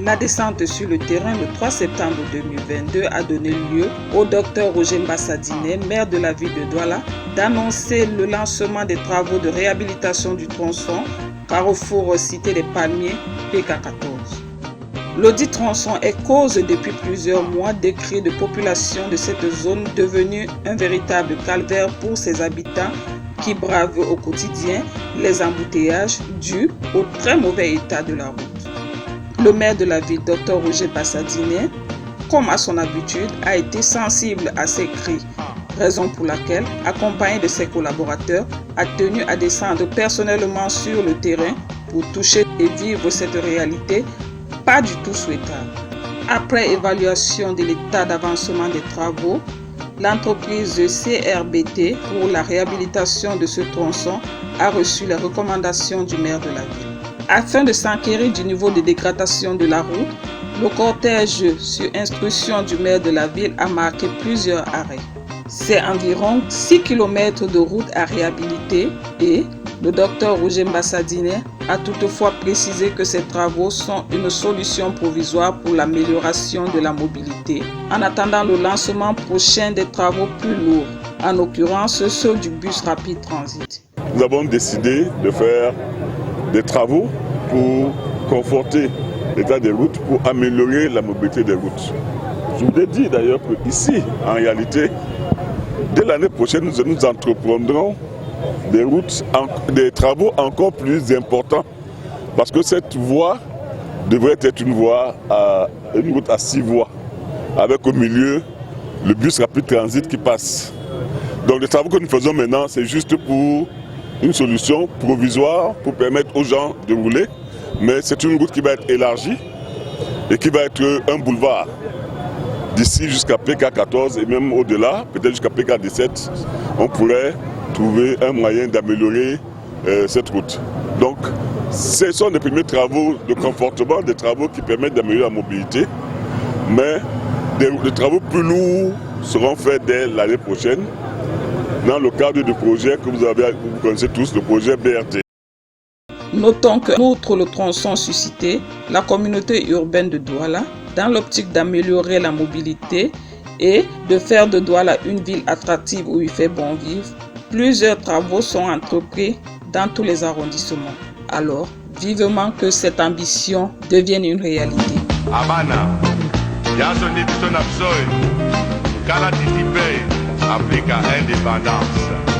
La descente sur le terrain le 3 septembre 2022 a donné lieu au Dr Roger Mbassa-Diné, maire de la ville de Douala, d'annoncer le lancement des travaux de réhabilitation du tronçon Carrefour Cité des Palmiers PK14. L'audit tronçon est cause depuis plusieurs mois des cris de population de cette zone devenue un véritable calvaire pour ses habitants qui bravent au quotidien les embouteillages dus au très mauvais état de la route. Le maire de la ville, Dr Roger Mbassa-Diné, comme à son habitude, a été sensible à ces cris, raison pour laquelle, accompagné de ses collaborateurs, a tenu à descendre personnellement sur le terrain pour toucher et vivre cette réalité pas du tout souhaitable. Après évaluation de l'état d'avancement des travaux, l'entreprise CRBT pour la réhabilitation de ce tronçon a reçu les recommandations du maire de la ville. Afin de s'enquérir du niveau de dégradation de la route, le cortège, sur instruction du maire de la ville, a marqué plusieurs arrêts. C'est environ 6 km de route à réhabiliter et le docteur Roger Mbassa-Diné a toutefois précisé que ces travaux sont une solution provisoire pour l'amélioration de la mobilité, en attendant le lancement prochain des travaux plus lourds, en l'occurrence ceux du bus rapide transit. Nous avons décidé de faire des travaux pour conforter l'état des routes, pour améliorer la mobilité des routes. Je vous ai dit d'ailleurs que ici, en réalité, dès l'année prochaine, nous entreprendrons des travaux encore plus importants, parce que cette voie devrait être une route à 6 voies, avec au milieu le bus rapide transit qui passe. Donc les travaux que nous faisons maintenant, c'est juste pour une solution provisoire pour permettre aux gens de rouler, mais c'est une route qui va être élargie et qui va être un boulevard. D'ici jusqu'à PK14 et même au-delà, peut-être jusqu'à PK17, on pourrait trouver un moyen d'améliorer cette route. Donc, ce sont les premiers travaux de confortement, des travaux qui permettent d'améliorer la mobilité, mais des travaux plus lourds seront faits dès l'année prochaine, dans le cadre du projet que vous connaissez tous, le projet BRT. Notons que, outre le tronçon suscité, la communauté urbaine de Douala, dans l'optique d'améliorer la mobilité et de faire de Douala une ville attractive où il fait bon vivre, plusieurs travaux sont entrepris dans tous les arrondissements. Alors, vivement que cette ambition devienne une réalité. Abana, Africa Indépendance.